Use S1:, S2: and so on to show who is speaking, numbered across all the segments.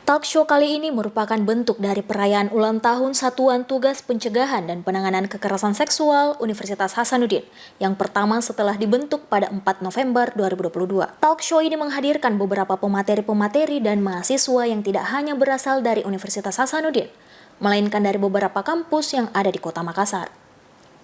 S1: Talk show kali ini merupakan bentuk dari perayaan ulang tahun Satuan Tugas Pencegahan dan Penanganan Kekerasan Seksual Universitas Hasanuddin yang pertama setelah dibentuk pada 4 November 2022. Talk show ini menghadirkan beberapa pemateri-pemateri dan mahasiswa yang tidak hanya berasal dari Universitas Hasanuddin, melainkan dari beberapa kampus yang ada di Kota Makassar.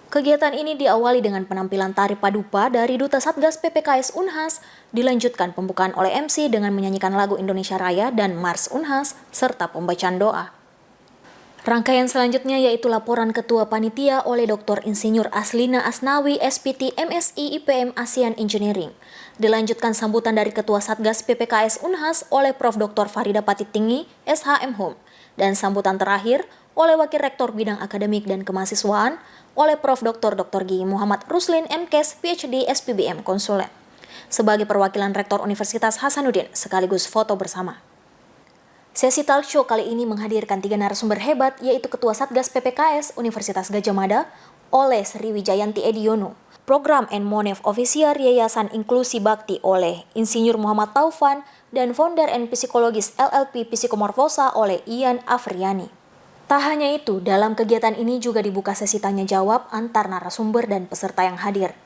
S1: Kegiatan ini diawali dengan penampilan tari padupa dari Duta Satgas PPKS Unhas, dilanjutkan pembukaan oleh MC dengan menyanyikan lagu Indonesia Raya dan Mars Unhas, serta pembacaan doa. Rangkaian selanjutnya yaitu laporan Ketua Panitia oleh Dr. Insinyur Aslina Asnawi, SPT MSI IPM ASEAN Engineering. Dilanjutkan sambutan dari Ketua Satgas PPKS Unhas oleh Prof. Dr. Farida Patitinggi, SHM Hum. Dan sambutan terakhir oleh Wakil Rektor Bidang Akademik dan Kemahasiswaan, oleh Prof. Dr. Gi Muhammad Ruslin MKes PhD SPBM Konsulen sebagai perwakilan Rektor Universitas Hasanuddin sekaligus foto bersama. Sesi talk show kali ini menghadirkan 3 narasumber hebat yaitu Ketua Satgas PPKS Universitas Gadjah Mada oleh Sri Wijayanti Ediono, Program and Monef Officer Yayasan Inklusi Bakti oleh Insinyur Muhammad Taufan dan Founder and Psikologis LLP Psikomorfosa oleh Ian Afriani. Tak hanya itu, dalam kegiatan ini juga dibuka sesi tanya-jawab antar narasumber dan peserta yang hadir.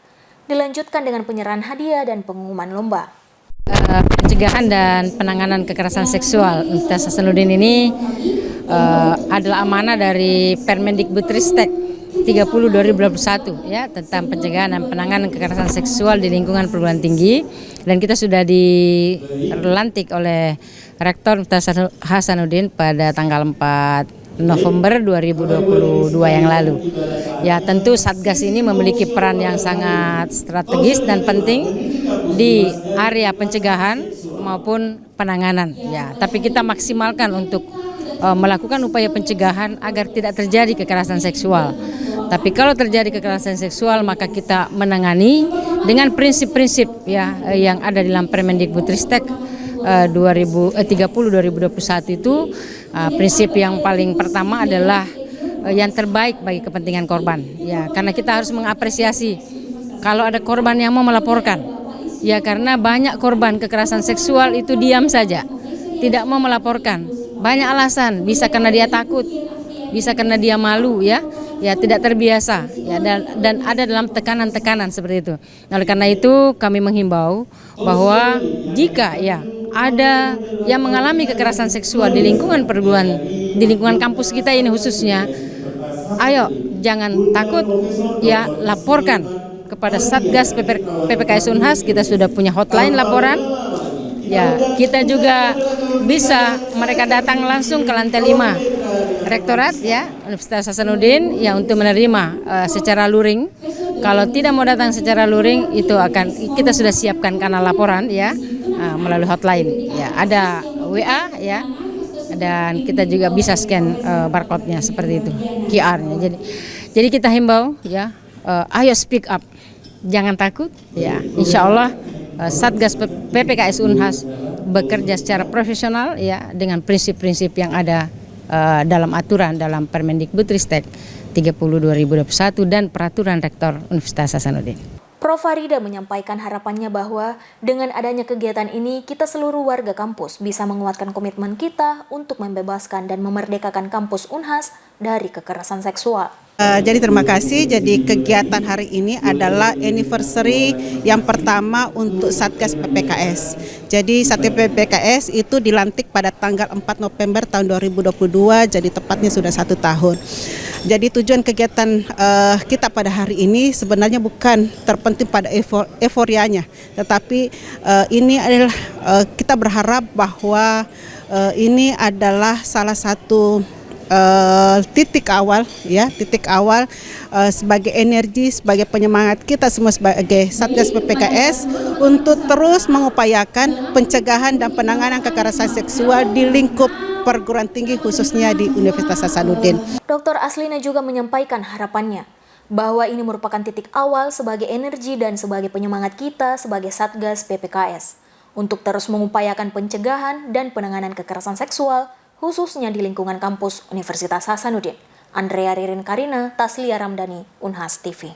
S1: Dilanjutkan dengan penyerahan hadiah dan pengumuman lomba.
S2: Pencegahan dan penanganan kekerasan seksual Universitas Hasanuddin ini adalah amanah dari Permendikbudristek 30 2021 ya, tentang pencegahan dan penanganan kekerasan seksual di lingkungan perguruan tinggi, dan kita sudah dilantik oleh Rektor Universitas Hasanuddin pada tanggal 4 November 2022 yang lalu. Ya, tentu Satgas ini memiliki peran yang sangat strategis dan penting di area pencegahan maupun penanganan. Ya, tapi kita maksimalkan untuk melakukan upaya pencegahan agar tidak terjadi kekerasan seksual. Tapi kalau terjadi kekerasan seksual maka kita menangani dengan prinsip-prinsip ya yang ada dalam Permendikbudristek 30 2021 itu. Prinsip yang paling pertama adalah yang terbaik bagi kepentingan korban. Ya, karena kita harus mengapresiasi kalau ada korban yang mau melaporkan. Ya, karena banyak korban kekerasan seksual itu diam saja, tidak mau melaporkan. Banyak alasan, bisa karena dia takut, bisa karena dia malu ya tidak terbiasa ya, dan ada dalam tekanan-tekanan seperti itu. Oleh karena itu kami menghimbau bahwa jika ya ada yang mengalami kekerasan seksual di lingkungan perguruan, di lingkungan kampus kita ini khususnya, ayo jangan takut ya, laporkan kepada Satgas PPKS Unhas. Kita sudah punya hotline laporan. Ya, kita juga bisa mereka datang langsung ke lantai 5 Rektorat ya Universitas Hasanuddin ya untuk menerima secara luring. Kalau tidak mau datang secara luring itu akan kita sudah siapkan kanal laporan ya melalui hotline. Ya, ada WA ya. Dan kita juga bisa scan barcode-nya seperti itu, QR-nya. Jadi kita himbau ya, ayo speak up. Jangan takut ya. Insya Allah Satgas PPKS Unhas bekerja secara profesional ya dengan prinsip-prinsip yang ada dalam aturan dalam Permendikbudristek 30 2021 dan peraturan Rektor Universitas Hasanuddin.
S1: Prof. Farida menyampaikan harapannya bahwa dengan adanya kegiatan ini kita seluruh warga kampus bisa menguatkan komitmen kita untuk membebaskan dan memerdekakan kampus Unhas dari kekerasan seksual.
S3: Jadi terima kasih. Jadi kegiatan hari ini adalah anniversary yang pertama untuk Satgas PPKS. Jadi Satgas PPKS itu dilantik pada tanggal 4 November tahun 2022, jadi tepatnya sudah 1 tahun. Jadi tujuan kegiatan kita pada hari ini sebenarnya bukan terpenting pada euforianya, tetapi ini adalah kita berharap bahwa ini adalah salah satu titik awal sebagai energi, sebagai penyemangat kita semua sebagai Satgas PPKS untuk terus mengupayakan pencegahan dan penanganan kekerasan seksual di lingkup perguruan tinggi khususnya di Universitas Hasanuddin.
S1: Dr. Aslina juga menyampaikan harapannya bahwa ini merupakan titik awal sebagai energi dan sebagai penyemangat kita sebagai Satgas PPKS untuk terus mengupayakan pencegahan dan penanganan kekerasan seksual khususnya di lingkungan kampus Universitas Hasanuddin. Andrea Ririn Karina, Taslia Ramdhani, Unhas TV.